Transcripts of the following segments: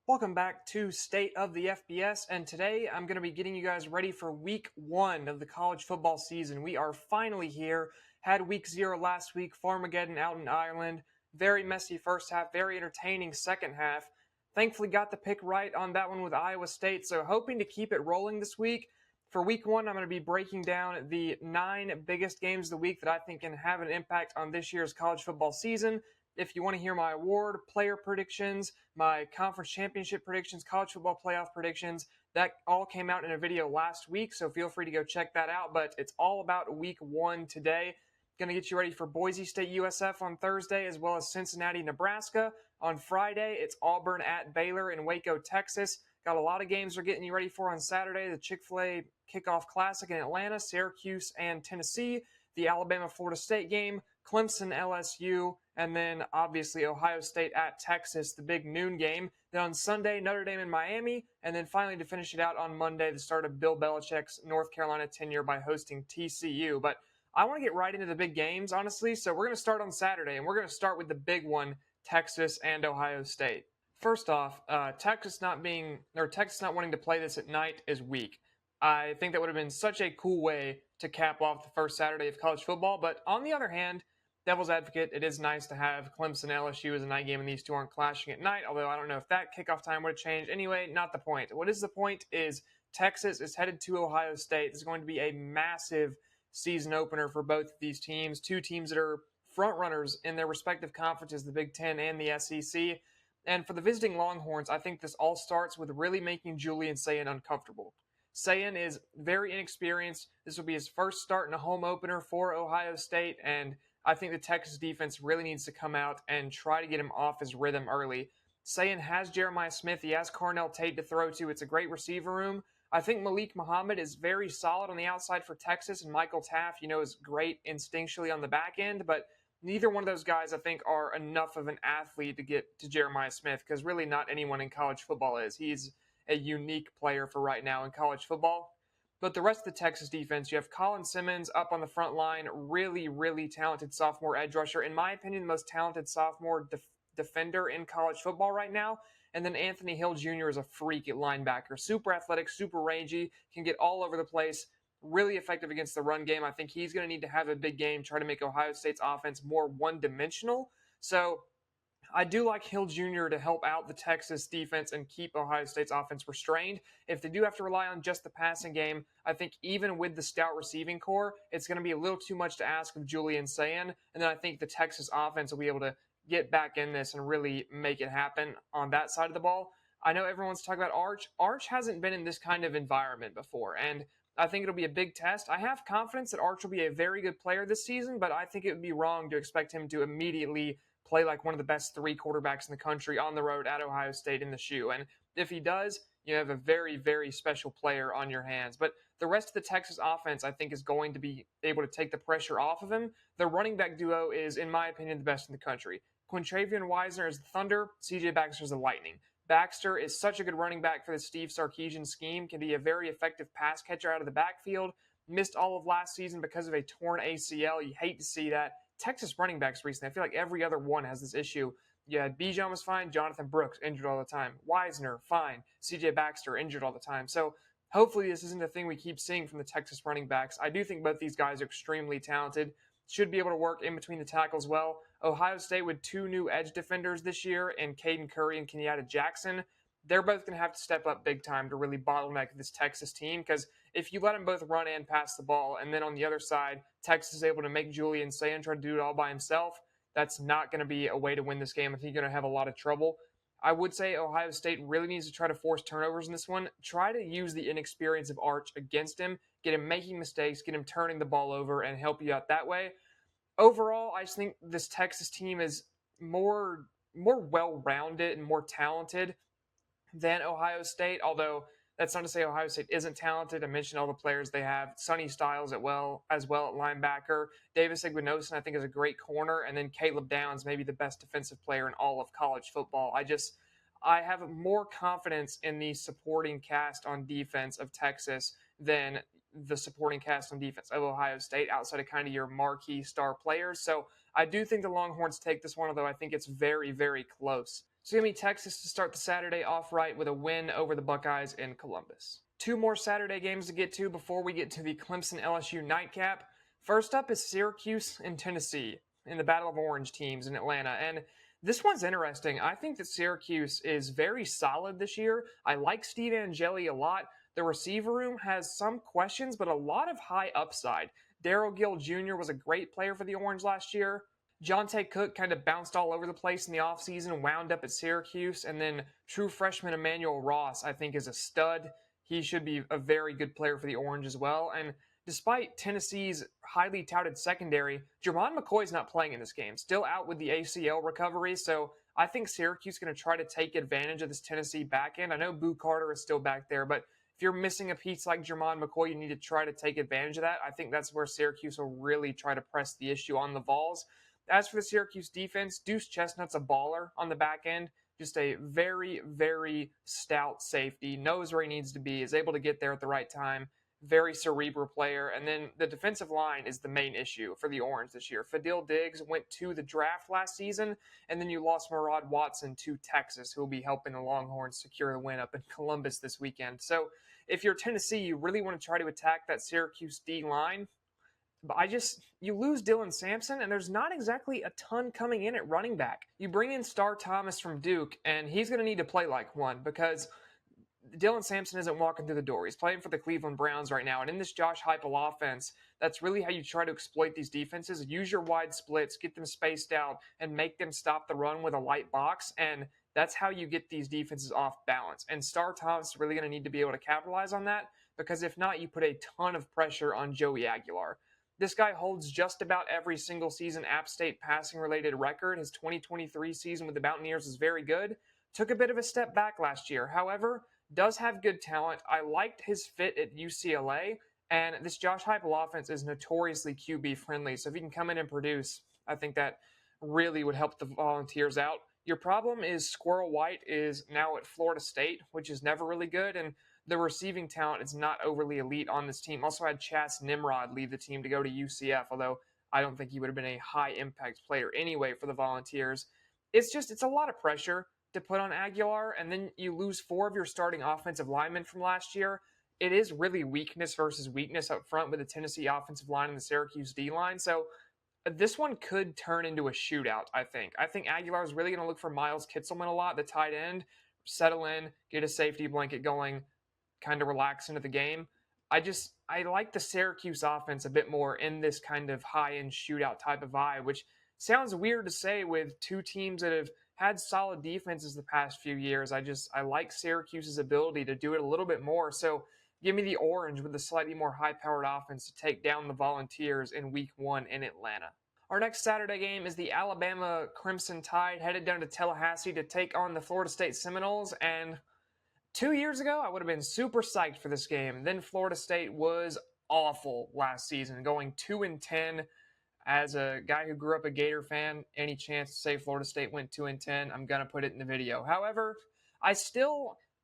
Welcome back to State of the FBS, and today I'm going to be getting you guys ready for week one of the college football season. We are finally here. Had week zero last week, Farmageddon out in Ireland. Very messy first half, very entertaining second half. Thankfully, got the pick right on that one with Iowa State, so hoping to keep it rolling this week. For week one, I'm going to be breaking down the 9 biggest games of the week that I think can have an impact on this year's college football season. If you want to hear my award, player predictions, my conference championship predictions, college football playoff predictions, that all came out in a video last week, so feel free to go check that out. But it's all about week one today. Going to get you ready for Boise State USF on Thursday, as well as Cincinnati, Nebraska. On Friday, it's Auburn at Baylor in Waco, Texas. Got a lot of games we're getting you ready for on Saturday. The Chick-fil-A Kickoff Classic in Atlanta, Syracuse and Tennessee, the Alabama-Florida State game, Clemson, LSU, and then obviously Ohio State at Texas, the big noon game. Then on Sunday, Notre Dame in Miami, and then finally to finish it out on Monday, the start of Bill Belichick's North Carolina tenure by hosting TCU. But I want to get right into the big games, honestly, so we're going to start on Saturday, and we're going to start with the big one, Texas and Ohio State. First off, Texas not wanting to play this at night is weak. I think that would have been such a cool way to cap off the first Saturday of college football. But on the other hand, devil's advocate, it is nice to have Clemson LSU as a night game, and these two aren't clashing at night. Although I don't know if that kickoff time would have changed. Anyway, not the point. What is the point is Texas is headed to Ohio State. This is going to be a massive season opener for both of these teams. Two teams that are front runners in their respective conferences, the Big Ten and the SEC. And for the visiting Longhorns, I think this all starts with really making Julian Sayin uncomfortable. Sayin is very inexperienced. This will be his first start in a home opener for Ohio State, and I think the Texas defense really needs to come out and try to get him off his rhythm early. Sayin has Jeremiah Smith. He has Carnell Tate to throw to. It's a great receiver room. I think Malik Muhammad is very solid on the outside for Texas, and Michael Taft, is great instinctually on the back end, but neither one of those guys, I think, are enough of an athlete to get to Jeremiah Smith, because really not anyone in college football is. He's a unique player for right now in college football. But the rest of the Texas defense, you have Colin Simmons up on the front line, really, really talented sophomore edge rusher. In my opinion, the most talented sophomore defender in college football right now. And then Anthony Hill Jr. is a freak at linebacker. Super athletic, super rangy, can get all over the place, really effective against the run game. I think he's going to need to have a big game, try to make Ohio State's offense more one-dimensional. So I do like Hill Jr. to help out the Texas defense and keep Ohio State's offense restrained. If they do have to rely on just the passing game, I think even with the stout receiving core, it's going to be a little too much to ask of Julian Sayin. And then I think the Texas offense will be able to get back in this and really make it happen on that side of the ball. I know everyone's talking about Arch. Arch hasn't been in this kind of environment before, and I think it'll be a big test. I have confidence that Arch will be a very good player this season, but I think it would be wrong to expect him to immediately play like one of the best three quarterbacks in the country on the road at Ohio State in the shoe. And if he does, you have a very, very special player on your hands. But the rest of the Texas offense, I think, is going to be able to take the pressure off of him. The running back duo is, in my opinion, the best in the country. Quintravian Wisner is the Thunder, CJ Baxter is the Lightning. Baxter is such a good running back for the Steve Sarkisian scheme, can be a very effective pass catcher out of the backfield. Missed all of last season because of a torn ACL. You hate to see that. Texas running backs recently, I feel like every other one has this issue. Yeah, Bijan was fine. Jonathan Brooks, injured all the time. Wisner, fine. CJ Baxter, injured all the time. So hopefully this isn't a thing we keep seeing from the Texas running backs. I do think both these guys are extremely talented. Should be able to work in between the tackles well. Ohio State with two new edge defenders this year, and Caden Curry and Kenyatta Jackson. They're both going to have to step up big time to really bottleneck this Texas team, because if you let them both run and pass the ball, and then on the other side, Texas is able to make Julian Sayin try to do it all by himself, that's not going to be a way to win this game. I think you're going to have a lot of trouble. I would say Ohio State really needs to try to force turnovers in this one. Try to use the inexperience of Arch against him, get him making mistakes, get him turning the ball over, and help you out that way. Overall, I just think this Texas team is more well-rounded and more talented than Ohio State, although that's not to say Ohio State isn't talented. I mentioned all the players they have. Sonny Styles as well at linebacker. Davis Igwinosin, I think, is a great corner. And then Caleb Downs, maybe the best defensive player in all of college football. I have more confidence in the supporting cast on defense of Texas than the supporting cast on defense of Ohio State, outside of kind of your marquee star players. So I do think the Longhorns take this one, although I think it's very, very close. So give me Texas to start the Saturday off right with a win over the Buckeyes in Columbus. Two more Saturday games to get to before we get to the Clemson LSU nightcap. First up is Syracuse and Tennessee in the Battle of Orange teams in Atlanta. And this one's interesting. I think that Syracuse is very solid this year. I like Steve Angeli a lot. The receiver room has some questions, but a lot of high upside. Darrell Gill Jr. was a great player for the Orange last year. Jonte Cook kind of bounced all over the place in the offseason, wound up at Syracuse, and then true freshman Emmanuel Ross, I think, is a stud. He should be a very good player for the Orange as well. And despite Tennessee's highly touted secondary, Jermon McCoy's not playing in this game, still out with the ACL recovery. So I think Syracuse is going to try to take advantage of this Tennessee back end. I know Boo Carter is still back there, but if you're missing a piece like Jermon McCoy, you need to try to take advantage of that. I think that's where Syracuse will really try to press the issue on the Vols. As for the Syracuse defense, Deuce Chestnut's a baller on the back end. Just a very, very stout safety. Knows where he needs to be, is able to get there at the right time. Very cerebral player. And then the defensive line is the main issue for the Orange this year. Fadil Diggs went to the draft last season, and then you lost Murad Watson to Texas, who will be helping the Longhorns secure the win up in Columbus this weekend. So if you're Tennessee, you really want to try to attack that Syracuse D line. But you lose Dylan Sampson, and there's not exactly a ton coming in at running back. You bring in Star Thomas from Duke, and he's going to need to play like one because Dylan Sampson isn't walking through the door. He's playing for the Cleveland Browns right now. And in this Josh Heupel offense, that's really how you try to exploit these defenses. Use your wide splits, get them spaced out, and make them stop the run with a light box. And that's how you get these defenses off balance. And Star Thomas is really going to need to be able to capitalize on that because if not, you put a ton of pressure on Joey Aguilar. This guy holds just about every single season App State passing related record. His 2023 season with the Mountaineers is very good. Took a bit of a step back last year. However, does have good talent. I liked his fit at UCLA, and this Josh Heupel offense is notoriously QB friendly. So if he can come in and produce, I think that really would help the Volunteers out. Your problem is Squirrel White is now at Florida State, which is never really good, and the receiving talent is not overly elite on this team. Also had Chas Nimrod leave the team to go to UCF, although I don't think he would have been a high-impact player anyway for the Volunteers. It's a lot of pressure to put on Aguilar, and then you lose four of your starting offensive linemen from last year. It is really weakness versus weakness up front with the Tennessee offensive line and the Syracuse D-line. So this one could turn into a shootout, I think. I think Aguilar is really going to look for Miles Kitselman a lot, the tight end, settle in, get a safety blanket going, kind of relax into the game. I like the Syracuse offense a bit more in this kind of high-end shootout type of vibe, which sounds weird to say with two teams that have had solid defenses the past few years. I like Syracuse's ability to do it a little bit more. So give me the Orange with a slightly more high-powered offense to take down the Volunteers in Week 1 in Atlanta. Our next Saturday game is the Alabama Crimson Tide headed down to Tallahassee to take on the Florida State Seminoles, and 2 years ago, I would have been super psyched for this game. Then Florida State was awful last season, going 2-10. As a guy who grew up a Gator fan, any chance to say Florida State went 2-10, I'm gonna put it in the video. However,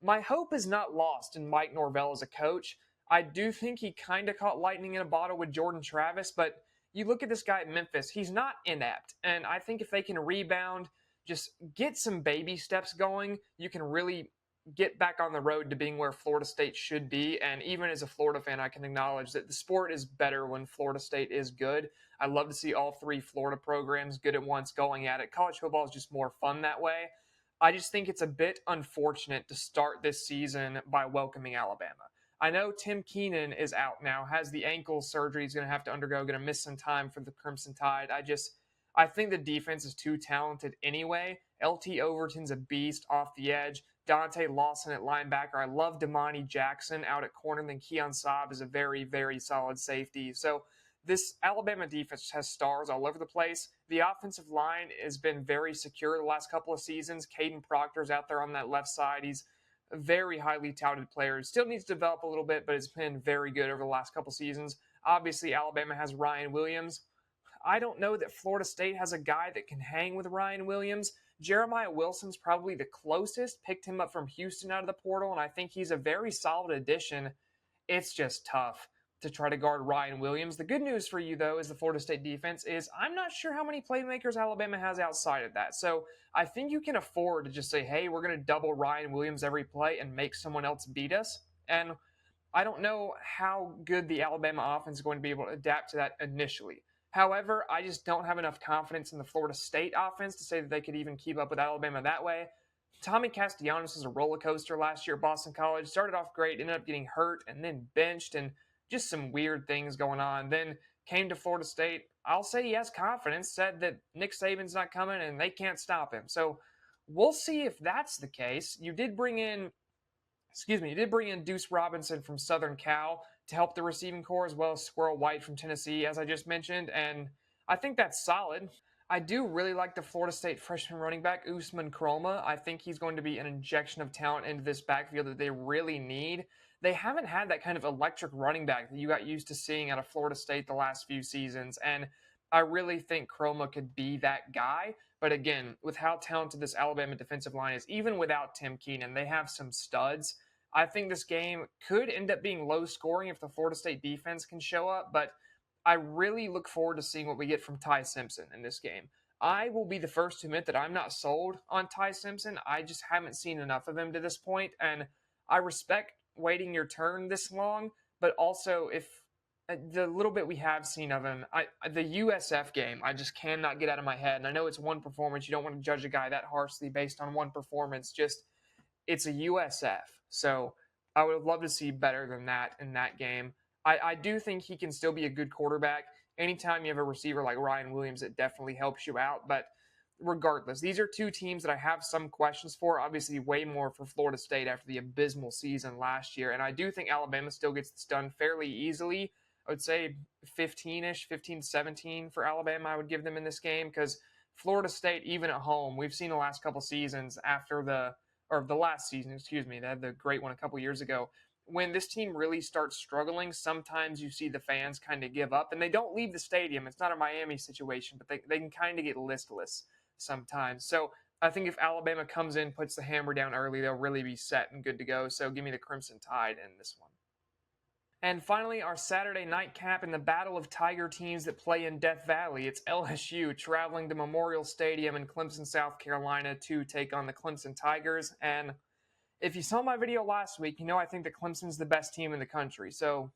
my hope is not lost in Mike Norvell as a coach. I do think he kind of caught lightning in a bottle with Jordan Travis, but you look at this guy at Memphis, he's not inept. And I think if they can rebound, just get some baby steps going, you can really get back on the road to being where Florida State should be. And even as a Florida fan, I can acknowledge that the sport is better when Florida State is good. I love to see all three Florida programs good at once going at it. College football is just more fun that way. I just think it's a bit unfortunate to start this season by welcoming Alabama. I know Tim Keenan is out now, has the ankle surgery he's going to have to undergo, going to miss some time for the Crimson Tide. I think the defense is too talented anyway. LT Overton's a beast off the edge. Dante Lawson at linebacker. I love Damani Jackson out at corner. And then Keon Saab is a very, very solid safety. So this Alabama defense has stars all over the place. The offensive line has been very secure the last couple of seasons. Caden Proctor's out there on that left side. He's a very highly touted player. Still needs to develop a little bit, but it's been very good over the last couple seasons. Obviously, Alabama has Ryan Williams. I don't know that Florida State has a guy that can hang with Ryan Williams. Jeremiah Wilson's probably the closest. Picked him up from Houston out of the portal, and I think he's a very solid addition. It's just tough. to try to guard Ryan Williams. The good news for you, though, is the Florida State defense is I'm not sure how many playmakers Alabama has outside of that. So I think you can afford to just say, hey, we're going to double Ryan Williams every play and make someone else beat us. And I don't know how good the Alabama offense is going to be able to adapt to that initially. However, I just don't have enough confidence in the Florida State offense to say that they could even keep up with Alabama that way. Tommy Castellanos was a roller coaster last year at Boston College. Started off great, ended up getting hurt, and then benched, and just some weird things going on. Then came to Florida State. I'll say he has confidence, said that Nick Saban's not coming and they can't stop him. So we'll see if that's the case. You did bring in Deuce Robinson from Southern Cal to help the receiving corps, as well as Squirrel White from Tennessee, as I just mentioned, and I think that's solid. I do really like the Florida State freshman running back, Usman Kroma. I think he's going to be an injection of talent into this backfield that they really need. They haven't had that kind of electric running back that you got used to seeing out of Florida State the last few seasons, and I really think Kroma could be that guy. But again, with how talented this Alabama defensive line is, even without Tim Keenan, they have some studs. I think this game could end up being low scoring if the Florida State defense can show up, but I really look forward to seeing what we get from Ty Simpson in this game. I will be the first to admit that I'm not sold on Ty Simpson. I just haven't seen enough of him to this point, and I respect waiting your turn this long, but also if the little bit we have seen of him, the USF game, I just cannot get out of my head. And I know it's one performance. You don't want to judge a guy that harshly based on one performance. Just it's a USF. So I would love to see better than that in that game. I do think he can still be a good quarterback. Anytime you have a receiver like Ryan Williams, it definitely helps you out. But regardless, these are two teams that I have some questions for. Obviously, way more for Florida State after the abysmal season last year. And I do think Alabama still gets this done fairly easily. I would say 15-ish, 15-17 for Alabama I would give them in this game because Florida State, even at home, we've seen the last couple seasons the last season, excuse me, they had the great one a couple years ago. When this team really starts struggling, sometimes you see the fans kind of give up and they don't leave the stadium. It's not a Miami situation, but they can kind of get listless sometimes. So I think if Alabama comes in, puts the hammer down early, they'll really be set and good to go. So give me the Crimson Tide in this one. And finally, our Saturday nightcap in the battle of Tiger teams that play in Death Valley. It's LSU traveling to Memorial Stadium in Clemson, South Carolina to take on the Clemson Tigers. And if you saw my video last week, you know I think that Clemson's the best team in the country. So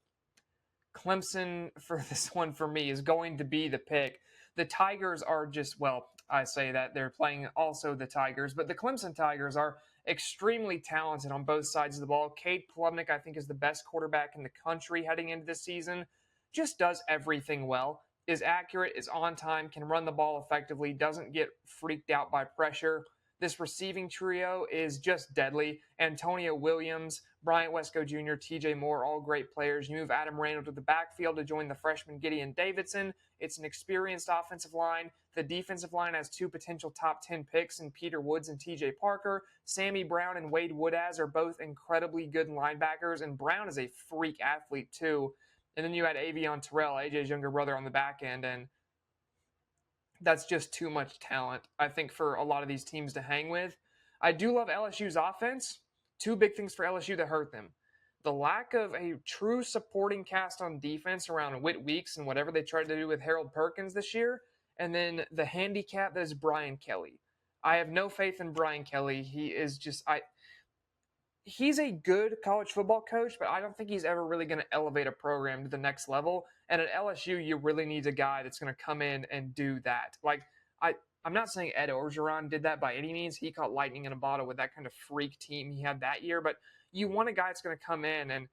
Clemson for this one for me is going to be the pick. The Tigers are just, well, I say that they're playing also the Tigers, but the Clemson Tigers are extremely talented on both sides of the ball. Cade Klubnik, I think, is the best quarterback in the country heading into this season. Just does everything well, is accurate, is on time, can run the ball effectively, doesn't get freaked out by pressure. This receiving trio is just deadly. Antonio Williams, Bryant Wesco Jr., TJ Moore, all great players. You move Adam Randall to the backfield to join the freshman Gideon Davidson. It's an experienced offensive line. The defensive line has two potential top 10 picks in Peter Woods and TJ Parker. Sammy Brown and Wade Woodaz are both incredibly good linebackers, and Brown is a freak athlete too. And then you had Avion Terrell, AJ's younger brother, on the back end, and that's just too much talent, I think, for a lot of these teams to hang with. I do love LSU's offense. Two big things for LSU that hurt them. The lack of a true supporting cast on defense around Whit Weeks and whatever they tried to do with Harold Perkins this year. And then the handicap that is Brian Kelly. I have no faith in Brian Kelly. He is just, he's a good college football coach, but I don't think he's ever really going to elevate a program to the next level. And at LSU, you really need a guy that's going to come in and do that. I'm not saying Ed Orgeron did that by any means. He caught lightning in a bottle with that kind of freak team he had that year. But you want a guy that's going to come in and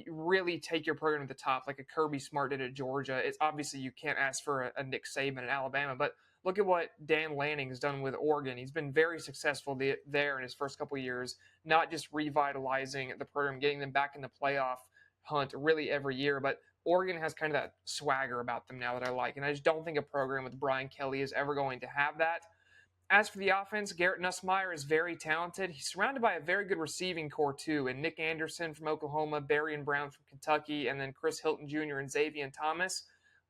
really take your program to the top, like a Kirby Smart did at Georgia. It's obviously you can't ask for a Nick Saban at Alabama, but look at what Dan Lanning has done with Oregon. He's been very successful there in his first couple of years, not just revitalizing the program, getting them back in the playoff hunt really every year, but Oregon has kind of that swagger about them now that I like, and I just don't think a program with Brian Kelly is ever going to have that. As for the offense, Garrett Nussmeier is very talented. He's surrounded by a very good receiving core, too, and Nick Anderson from Oklahoma, Berrien Brown from Kentucky, and then Chris Hilton Jr. and Xavier Thomas.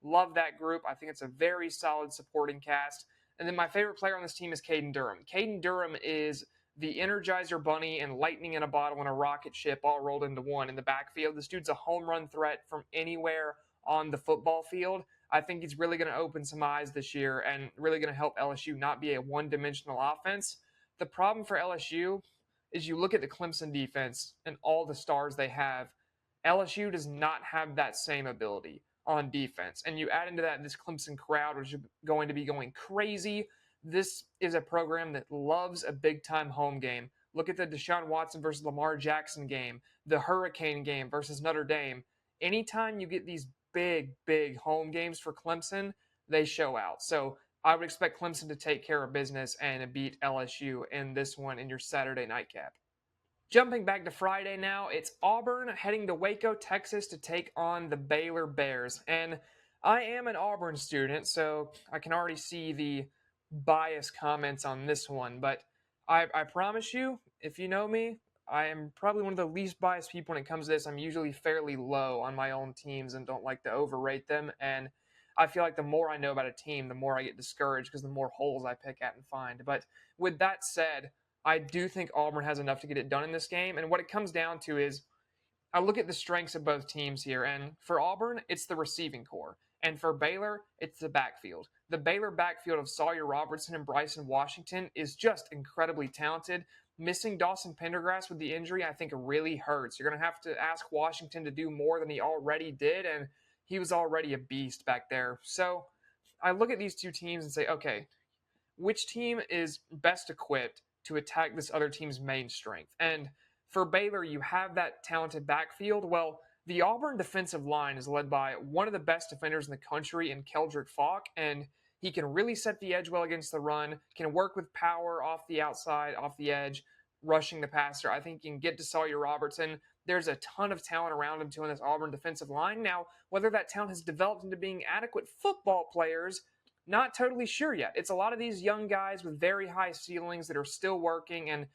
Love that group. I think it's a very solid supporting cast. And then my favorite player on this team is Caden Durham. Caden Durham is the Energizer Bunny and lightning in a bottle and a rocket ship all rolled into one in the backfield. This dude's a home run threat from anywhere on the football field. I think he's really going to open some eyes this year and really going to help LSU not be a one-dimensional offense. The problem for LSU is you look at the Clemson defense and all the stars they have. LSU does not have that same ability on defense. And you add into that this Clemson crowd, which is going to be going crazy. This is a program that loves a big time home game. Look at the Deshaun Watson versus Lamar Jackson game, the Hurricane game versus Notre Dame. Anytime you get these big home games for Clemson, they show out. So I would expect Clemson to take care of business and beat LSU in this one in your Saturday nightcap. Jumping back to Friday now, it's Auburn heading to Waco, Texas to take on the Baylor Bears. And I am an Auburn student, so I can already see the biased comments on this one. But I promise you, if you know me, I am probably one of the least biased people when it comes to this. I'm usually fairly low on my own teams and don't like to overrate them. And I feel like the more I know about a team, the more I get discouraged because the more holes I pick at and find. But with that said, I do think Auburn has enough to get it done in this game. And what it comes down to is I look at the strengths of both teams here. And for Auburn, it's the receiving core. And for Baylor, it's the backfield. The Baylor backfield of Sawyer Robertson and Bryson Washington is just incredibly talented. Missing Dawson Pendergrass with the injury, I think, really hurts. You're going to have to ask Washington to do more than he already did. And he was already a beast back there. So I look at these two teams and say, okay, which team is best equipped to attack this other team's main strength? And for Baylor, you have that talented backfield. Well, the Auburn defensive line is led by one of the best defenders in the country in Keldrick Falk, and he can really set the edge well against the run, can work with power off the outside, off the edge, rushing the passer. I think you can get to Sawyer Robertson. There's a ton of talent around him too on this Auburn defensive line. Now, whether that talent has developed into being adequate football players, not totally sure yet. It's a lot of these young guys with very high ceilings that are still working, and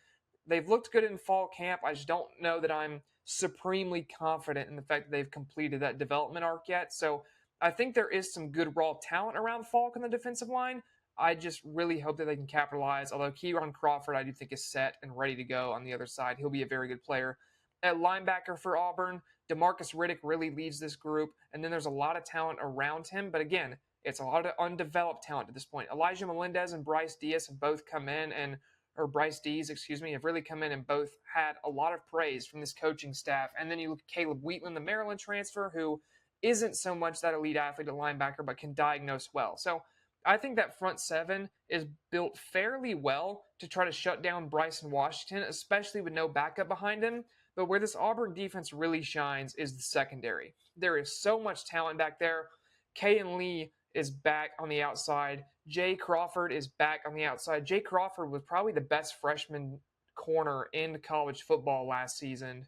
they've looked good in fall camp. I just don't know that I'm supremely confident in the fact that they've completed that development arc yet. So I think there is some good raw talent around Falk on the defensive line. I just really hope that they can capitalize. Although Keiron Crawford, I do think, is set and ready to go on the other side. He'll be a very good player. At linebacker for Auburn, DeMarcus Riddick really leads this group, and then there's a lot of talent around him. But again, it's a lot of undeveloped talent at this point. Elijah Melendez and Bryce Diaz have both come in or Bryce Dees, have really come in and both had a lot of praise from this coaching staff. And then you look at Caleb Wheatland, the Maryland transfer, who isn't so much that elite athlete at linebacker, but can diagnose well. So I think that front seven is built fairly well to try to shut down Bryson Washington, especially with no backup behind him. But where this Auburn defense really shines is the secondary. There is so much talent back there. Kayan Lee is back on the outside. Jay Crawford is back on the outside. Jay Crawford was probably the best freshman corner in college football last season.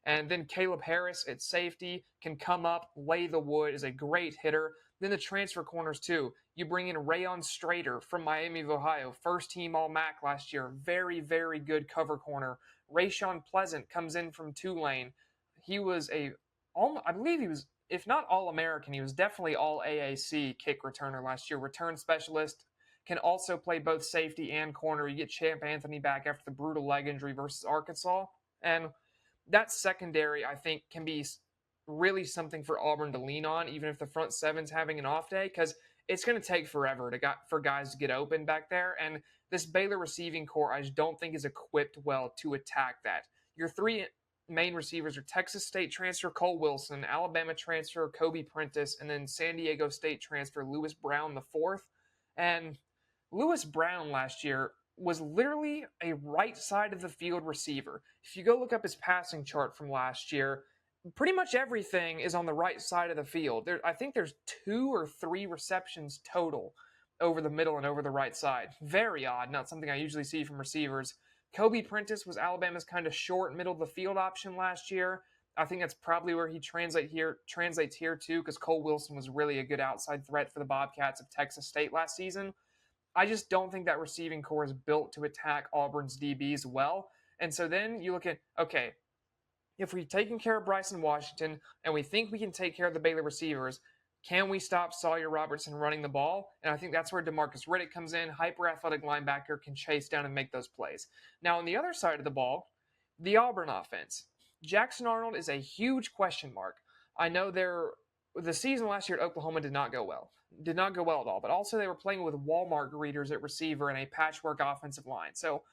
And then Caleb Harris at safety can come up, lay the wood, is a great hitter. Then the transfer corners too. You bring in Rayon Strader from Miami of Ohio, first team All-MAC last year. Very, very good cover corner. Rayshawn Pleasant comes in from Tulane. He was I believe he was, if not All-American, he was definitely All-AAC kick returner last year. Return specialist, can also play both safety and corner. You get Champ Anthony back after the brutal leg injury versus Arkansas. And that secondary, I think, can be really something for Auburn to lean on, even if the front seven's having an off day, because it's going to take forever for guys to get open back there. And this Baylor receiving core, I just don't think is equipped well to attack that. Your three main receivers are Texas State transfer Cole Wilson, Alabama transfer Kobe Prentice, and then San Diego State transfer Lewis Brown IV. And Lewis Brown last year was literally a right side of the field receiver. If you go look up his passing chart from last year, pretty much everything is on the right side of the field. I think there's 2 or 3 receptions total over the middle and over the right side. Very odd, not something I usually see from receivers. Kobe Prentice was Alabama's kind of short middle of the field option last year. I think that's probably where he translates here too, because Cole Wilson was really a good outside threat for the Bobcats of Texas State last season. I just don't think that receiving core is built to attack Auburn's DBs well. And so then you look at, okay, if we've taken care of Bryson Washington and we think we can take care of the Baylor receivers, Can we stop Sawyer Robertson running the ball? And I think that's where Demarcus Riddick comes in. Hyper athletic linebacker, can chase down and make those plays. Now, on the other side of the ball, the Auburn offense. Jackson Arnold is a huge question mark. I know the season last year at Oklahoma did not go well. Did not go well at all. But also they were playing with Walmart greeters at receiver and a patchwork offensive line. So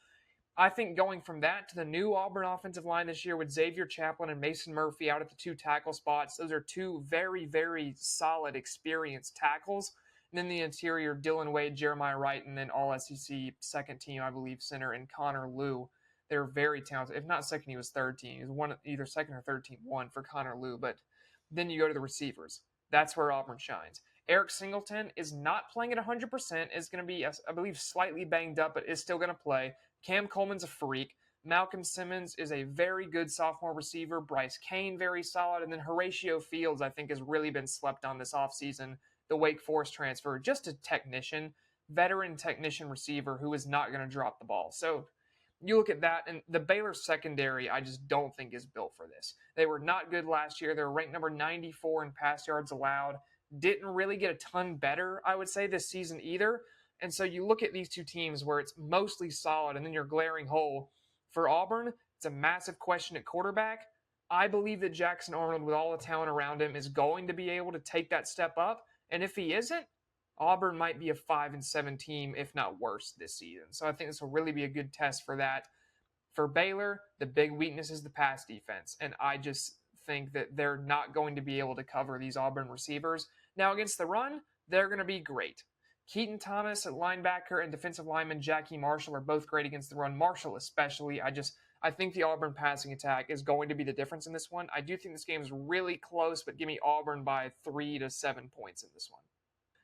I think going from that to the new Auburn offensive line this year with Xavier Chaplin and Mason Murphy out at the two tackle spots, those are two very, very solid, experienced tackles. And then the interior, Dylan Wade, Jeremiah Wright, and then all SEC second team, I believe, center, and Connor Liu. They're very talented. If not second, he was third team. He was one, either second or third team, one for Connor Liu. But then you go to the receivers. That's where Auburn shines. Eric Singleton is not playing at 100%, is going to be, I believe, slightly banged up, but is still going to play. Cam Coleman's a freak. Malcolm Simmons is a very good sophomore receiver. Bryce Kane, very solid. And then Horatio Fields, I think, has really been slept on this offseason. The Wake Forest transfer, just a technician, veteran technician receiver who is not going to drop the ball. So you look at that, and the Baylor secondary, I just don't think is built for this. They were not good last year. They were ranked number 94 in pass yards allowed. Didn't really get a ton better, I would say, this season either. And so you look at these two teams where it's mostly solid, and then your glaring hole for Auburn, it's a massive question at quarterback. I believe that Jackson Arnold, with all the talent around him, is going to be able to take that step up. And if he isn't, Auburn might be a 5-7 team, if not worse, this season. So I think this will really be a good test for that. For Baylor, the big weakness is the pass defense. And I just think that they're not going to be able to cover these Auburn receivers. Now, against the run, they're going to be great. Keaton Thomas at linebacker and defensive lineman Jackie Marshall are both great against the run. Marshall especially. I think the Auburn passing attack is going to be the difference in this one. I do think this game is really close, but give me Auburn by 3 to 7 points in this one.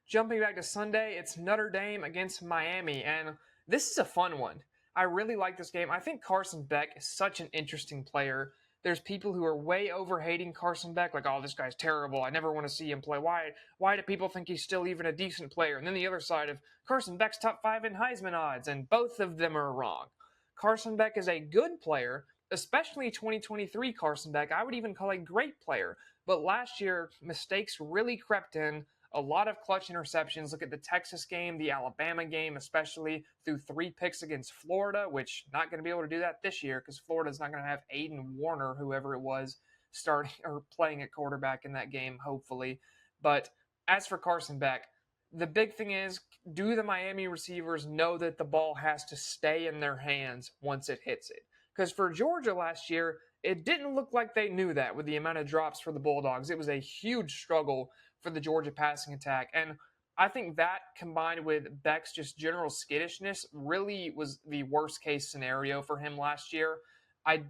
Jumping back to Sunday, it's Notre Dame against Miami, and this is a fun one. I really like this game. I think Carson Beck is such an interesting player. There's people who are way over-hating Carson Beck, like, oh, this guy's terrible. I never want to see him play. Why do people think he's still even a decent player? And then the other side of Carson Beck's top 5 in Heisman odds, and both of them are wrong. Carson Beck is a good player, especially 2023 Carson Beck. I would even call a great player. But last year, mistakes really crept in. A lot of clutch interceptions. Look at the Texas game, the Alabama game, especially through 3 picks against Florida, which not going to be able to do that this year because Florida's not going to have Aiden Warner, whoever it was, starting or playing at quarterback in that game, hopefully. But as for Carson Beck, the big thing is, do the Miami receivers know that the ball has to stay in their hands once it hits it? Because for Georgia last year, it didn't look like they knew that with the amount of drops for the Bulldogs. It was a huge struggle for the Georgia passing attack. And I think that combined with Beck's just general skittishness really was the worst case scenario for him last year. I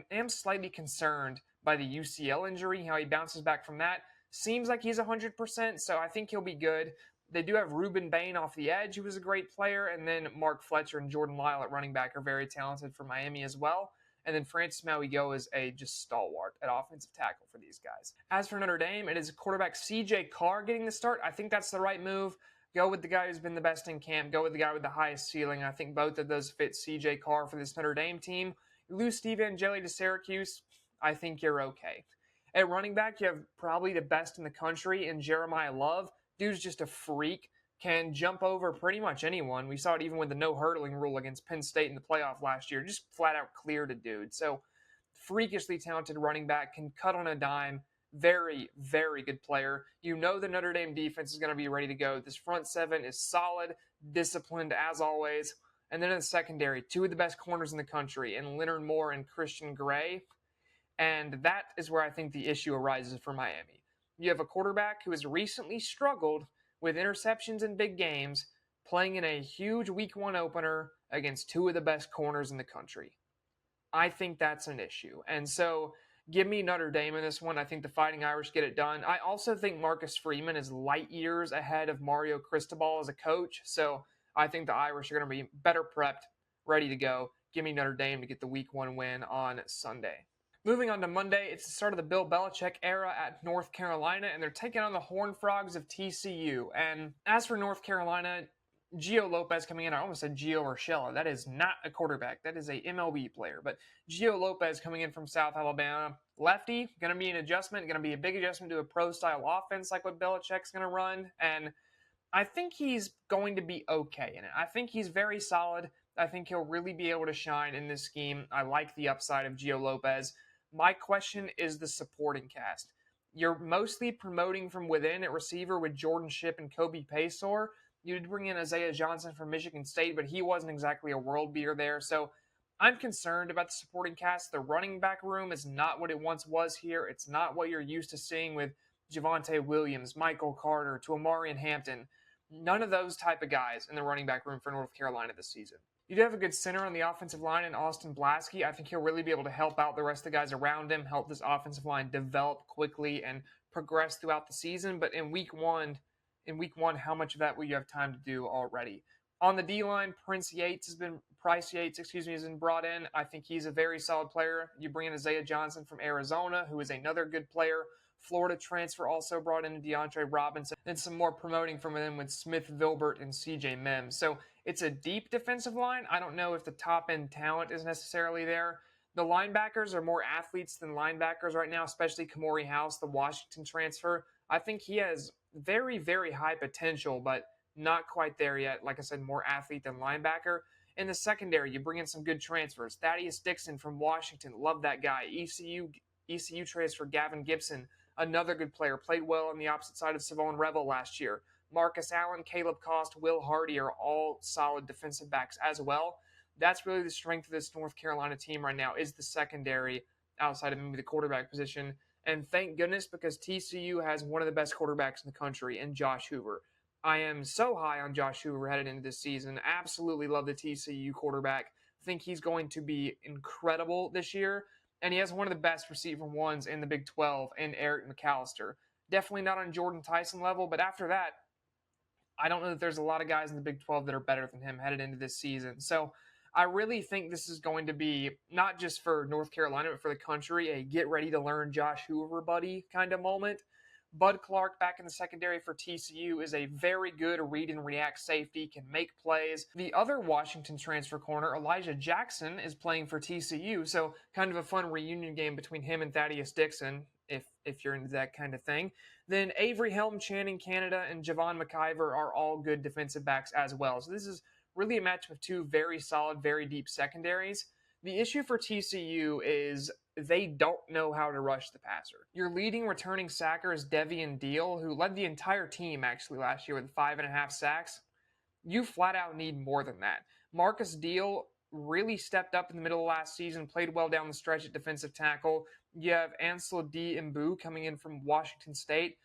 am slightly concerned by the UCL injury, how he bounces back from that. Seems like he's 100%, so I think he'll be good. They do have Ruben Bain off the edge, who was a great player, and then Mark Fletcher and Jordan Lyle at running back are very talented for Miami as well. And then Francis Mauigo is a just stalwart at offensive tackle for these guys. As for Notre Dame, it is quarterback C.J. Carr getting the start. I think that's the right move. Go with the guy who's been the best in camp. Go with the guy with the highest ceiling. I think both of those fit C.J. Carr for this Notre Dame team. You lose Steve Angeli to Syracuse, I think you're okay. At running back, you have probably the best in the country in Jeremiah Love. Dude's just a freak. Can jump over pretty much anyone. We saw it even with the no hurdling rule against Penn State in the playoff last year. Just flat out cleared a dude. So freakishly talented running back, can cut on a dime. Very, very good player. You know the Notre Dame defense is going to be ready to go. This front seven is solid, disciplined as always. And then in the secondary, 2 of the best corners in the country, in Leonard Moore and Christian Gray. And that is where I think the issue arises for Miami. You have a quarterback who has recently struggled with interceptions in big games, playing in a huge Week 1 opener against 2 of the best corners in the country. I think that's an issue. And so give me Notre Dame in this one. I think the Fighting Irish get it done. I also think Marcus Freeman is light years ahead of Mario Cristobal as a coach. So I think the Irish are going to be better prepped, ready to go. Give me Notre Dame to get the Week 1 win on Sunday. Moving on to Monday, it's the start of the Bill Belichick era at North Carolina, and they're taking on the Horned Frogs of TCU. And as for North Carolina, Gio Lopez coming in. I almost said Gio Urshela. That is not a quarterback. That is a MLB player. But Gio Lopez coming in from South Alabama. Lefty, going to be an adjustment, going to be a big adjustment to a pro-style offense like what Belichick's going to run. And I think he's going to be okay in it. I think he's very solid. I think he'll really be able to shine in this scheme. I like the upside of Gio Lopez. My question is the supporting cast. You're mostly promoting from within at receiver with Jordan Shipp and Kobe Paysor. You did bring in Isaiah Johnson from Michigan State, but he wasn't exactly a world beater there. So I'm concerned about the supporting cast. The running back room is not what it once was here. It's not what you're used to seeing with Javonte Williams, Michael Carter, to Amarian Hampton. None of those type of guys in the running back room for North Carolina this season. You do have a good center on the offensive line in Austin Blasky. I think he'll really be able to help out the rest of the guys around him, help this offensive line develop quickly and progress throughout the season. But in week one, how much of that will you have time to do already? On the D line, Price Yates has been brought in. I think he's a very solid player. You bring in Isaiah Johnson from Arizona, who is another good player. Florida transfer also brought in DeAndre Robinson, and some more promoting from him with Smith Vilbert and CJ Mims. So it's a deep defensive line. I don't know if the top end talent is necessarily there. The linebackers are more athletes than linebackers right now, especially Kamori House, the Washington transfer. I think he has very, very high potential, but not quite there yet. Like I said, more athlete than linebacker. In the secondary, you bring in some good transfers. Thaddeus Dixon from Washington, love that guy. ECU transfer Gavin Gibson, another good player, played well on the opposite side of Savon Revel last year. Marcus Allen, Caleb Cost, Will Hardy are all solid defensive backs as well. That's really the strength of this North Carolina team right now, is the secondary outside of maybe the quarterback position. And thank goodness, because TCU has one of the best quarterbacks in the country in Josh Hoover. I am so high on Josh Hoover headed into this season. Absolutely love the TCU quarterback. Think he's going to be incredible this year. And he has one of the best receiver ones in the Big 12 in Eric McAllister. Definitely not on Jordan Tyson level, but after that, I don't know that there's a lot of guys in the Big 12 that are better than him headed into this season. So I really think this is going to be, not just for North Carolina, but for the country, a get ready to learn Josh Hoover, buddy, kind of moment. Bud Clark back in the secondary for TCU is a very good read and react safety, can make plays. The other Washington transfer corner, Elijah Jackson, is playing for TCU, so kind of a fun reunion game between him and Thaddeus Dixon, if you're into that kind of thing. Then Avery Helm, Channing Canada, and Javon McIver are all good defensive backs as well. So this is really a match of two very solid, very deep secondaries. The issue for TCU is they don't know how to rush the passer. Your leading returning sacker is Devian Deal, who led the entire team actually last year with 5.5 sacks. You flat out need more than that. Marcus Deal really stepped up in the middle of last season, played well down the stretch at defensive tackle. You have Ansel D. Mbu coming in from Washington State.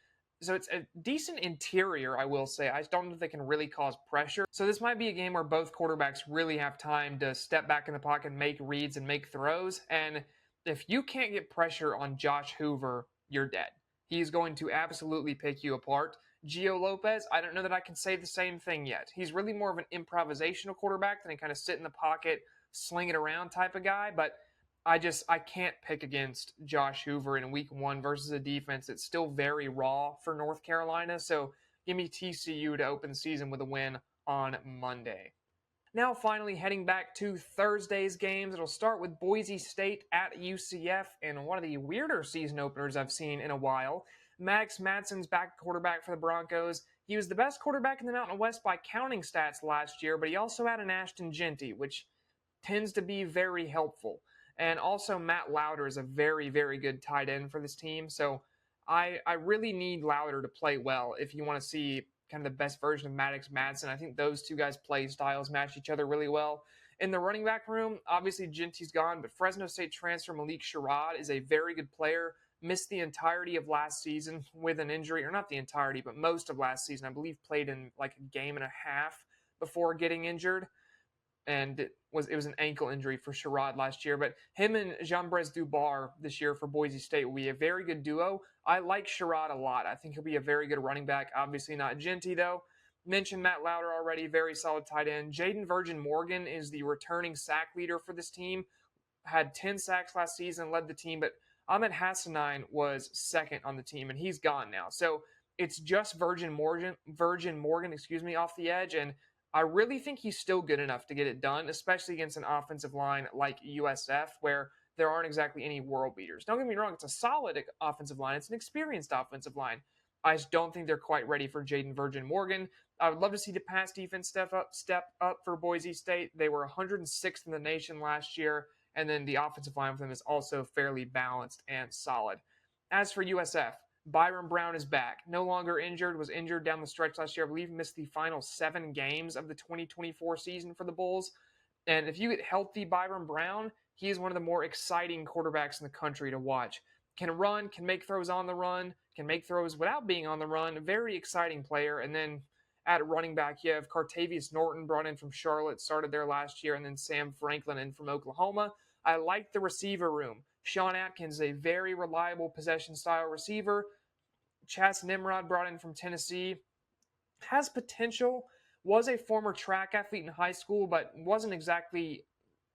So it's a decent interior, I will say. I don't know if they can really cause pressure. So this might be a game where both quarterbacks really have time to step back in the pocket, make reads, and make throws. And if you can't get pressure on Josh Hoover, you're dead. He's going to absolutely pick you apart. Gio Lopez, I don't know that I can say the same thing yet. He's really more of an improvisational quarterback than a kind of sit in the pocket, sling it around type of guy, but I can't pick against Josh Hoover in week one versus a defense that's still very raw for North Carolina. So give me TCU to open the season with a win on Monday. Now, finally, heading back to Thursday's games. It'll start with Boise State at UCF in one of the weirder season openers I've seen in a while. Max Madsen's back quarterback for the Broncos. He was the best quarterback in the Mountain West by counting stats last year, but he also had an Ashton Jeanty, which tends to be very helpful. And also Matt Lauder is a very, very good tight end for this team. So I really need Lauder to play well if you want to see kind of the best version of Maddox Madsen. I think those two guys' play styles match each other really well. In the running back room, obviously Jeanty's gone, but Fresno State transfer Malik Sherrod is a very good player. Missed the entirety of last season with an injury, or not the entirety, but most of last season. I believe played in like a game and a half before getting injured. And it was an ankle injury for Sherrod last year. But him and Jean-Brez Dubar this year for Boise State will be a very good duo. I like Sherrod a lot. I think he'll be a very good running back. Obviously not Jeanty, though. Mentioned Matt Lauder already, very solid tight end. Jaden Virgin Morgan is the returning sack leader for this team. Had 10 sacks last season, led the team, but Ahmed Hassanine was second on the team, and he's gone now. So it's just Virgin Morgan, off the edge, and I really think he's still good enough to get it done, especially against an offensive line like USF, where there aren't exactly any world beaters. Don't get me wrong, it's a solid offensive line, it's an experienced offensive line. I just don't think they're quite ready for Jaden Virgin Morgan. I would love to see the pass defense step up for Boise State. They were 106th in the nation last year, and then the offensive line for them is also fairly balanced and solid. As for USF, Byron Brown is back. No longer injured, was injured down the stretch last year. I believe missed the final 7 games of the 2024 season for the Bulls. And if you get healthy Byron Brown, he is one of the more exciting quarterbacks in the country to watch. Can run, can make throws on the run, can make throws without being on the run. A very exciting player. And then at running back, you have Cartavius Norton brought in from Charlotte, started there last year, and then Sam Franklin in from Oklahoma. I like the receiver room. Sean Atkins is a very reliable possession style receiver. Chas Nimrod brought in from Tennessee has potential, was a former track athlete in high school, but wasn't exactly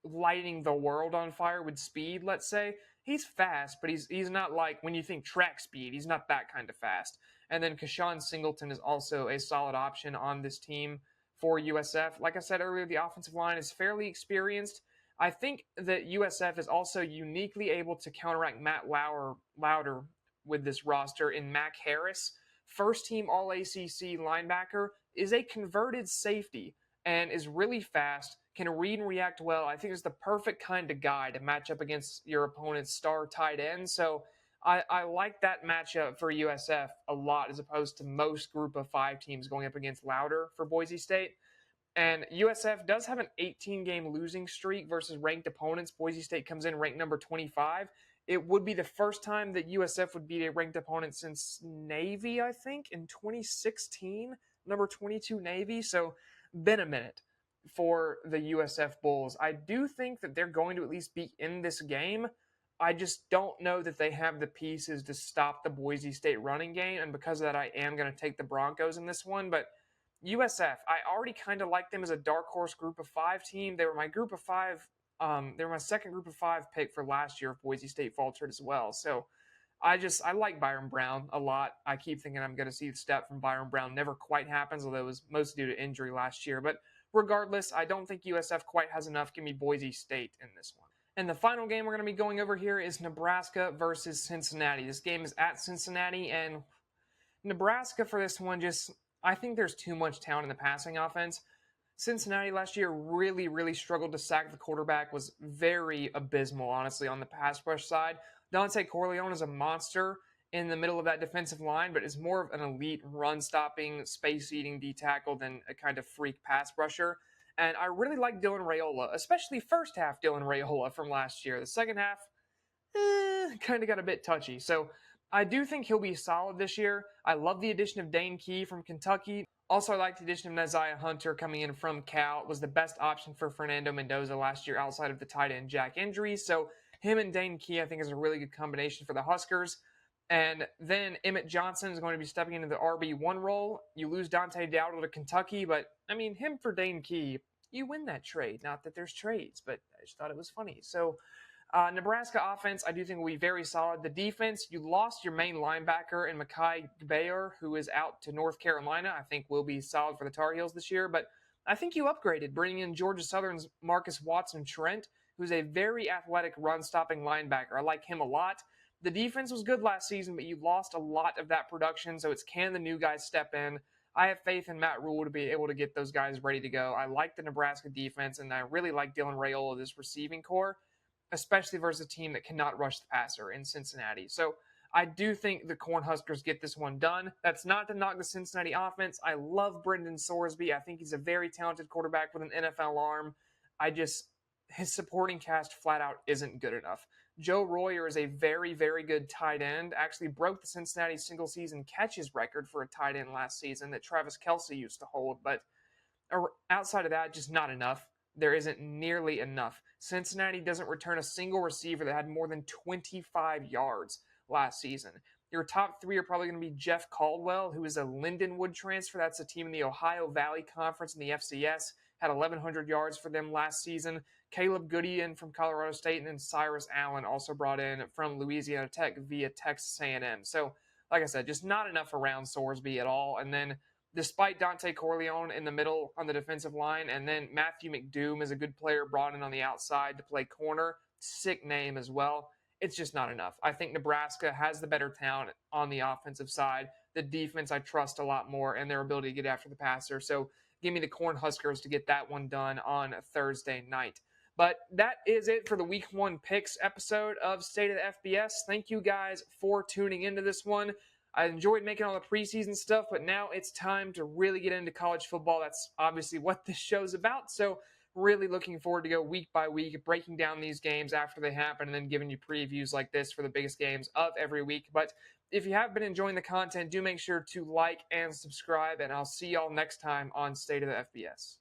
lighting the world on fire with speed, let's say. He's fast, but he's not like when you think track speed, he's not that kind of fast. And then Kashawn Singleton is also a solid option on this team for USF. Like I said earlier, the offensive line is fairly experienced. I think that USF is also uniquely able to counteract Matt Louder with this roster in Mac Harris. First team All ACC linebacker, is a converted safety and is really fast, can read and react well. I think is the perfect kind of guy to match up against your opponent's star tight end. So I like that matchup for USF a lot as opposed to most group of 5 teams going up against Louder for Boise State. And USF does have an 18-game losing streak versus ranked opponents. Boise State comes in ranked number 25. It would be the first time that USF would beat a ranked opponent since Navy, I think, in 2016, number 22 Navy. So, been a minute for the USF Bulls. I do think that they're going to at least be in this game. I just don't know that they have the pieces to stop the Boise State running game. And because of that, I am going to take the Broncos in this one. But USF, I already kind of like them as a dark horse group of 5 team. They were my group of 5. They were my second group of 5 pick for last year if Boise State faltered as well. So I like Byron Brown a lot. I keep thinking I'm going to see the step from Byron Brown. Never quite happens, although it was mostly due to injury last year. But regardless, I don't think USF quite has enough. Give me Boise State in this one. And the final game we're going to be going over here is Nebraska versus Cincinnati. This game is at Cincinnati, and Nebraska for this one I think there's too much talent in the passing offense. Cincinnati last year really, really struggled to sack the quarterback, was very abysmal, honestly, on the pass rush side. Dante Corleone is a monster in the middle of that defensive line, but is more of an elite run-stopping, space-eating D-tackle than a kind of freak pass rusher. And I really like Dylan Raiola, especially first half Dylan Raiola from last year. The second half, kind of got a bit touchy. So I do think he'll be solid this year. I love the addition of Dane Key from Kentucky. Also, I like the addition of Neziah Hunter coming in from Cal. It was the best option for Fernando Mendoza last year outside of the tight end Jack injuries. So him and Dane Key, I think, is a really good combination for the Huskers. And then Emmett Johnson is going to be stepping into the RB1 role. You lose Dante Dowdle to Kentucky, but, I mean, him for Dane Key, you win that trade. Not that there's trades, but I just thought it was funny. So Nebraska offense, I do think will be very solid. The defense, you lost your main linebacker in Mekhi Bayer, who is out to North Carolina. I think will be solid for the Tar Heels this year. But I think you upgraded, bringing in Georgia Southern's Marcus Watson Trent, who's a very athletic run-stopping linebacker. I like him a lot. The defense was good last season, but you lost a lot of that production, so it's can the new guys step in? I have faith in Matt Rule to be able to get those guys ready to go. I like the Nebraska defense, and I really like Dylan Raiola, this receiving core, especially versus a team that cannot rush the passer in Cincinnati. So I do think the Cornhuskers get this one done. That's not to knock the Cincinnati offense. I love Brendan Sorsby. I think he's a very talented quarterback with an NFL arm. His supporting cast flat out isn't good enough. Joe Royer is a very, very good tight end. Actually broke the Cincinnati single-season catches record for a tight end last season that Travis Kelce used to hold. But outside of that, just not enough. There isn't nearly enough. Cincinnati doesn't return a single receiver that had more than 25 yards last season. Your top 3 are probably going to be Jeff Caldwell, who is a Lindenwood transfer. That's a team in the Ohio Valley Conference in the FCS. Had 1,100 yards for them last season. Caleb Goodien from Colorado State, and then Cyrus Allen also brought in from Louisiana Tech via Texas A&M. So, like I said, just not enough around Sorsby at all. And then despite Dante Corleone in the middle on the defensive line, and then Matthew McDoom is a good player brought in on the outside to play corner. Sick name as well. It's just not enough. I think Nebraska has the better talent on the offensive side. The defense I trust a lot more and their ability to get after the passer. So give me the Cornhuskers to get that one done on Thursday night. But that is it for the Week 1 Picks episode of State of the FBS. Thank you guys for tuning into this one. I enjoyed making all the preseason stuff, but now it's time to really get into college football. That's obviously what this show's about. So really looking forward to go week by week, breaking down these games after they happen, and then giving you previews like this for the biggest games of every week. But if you have been enjoying the content, do make sure to like and subscribe, and I'll see y'all next time on State of the FBS.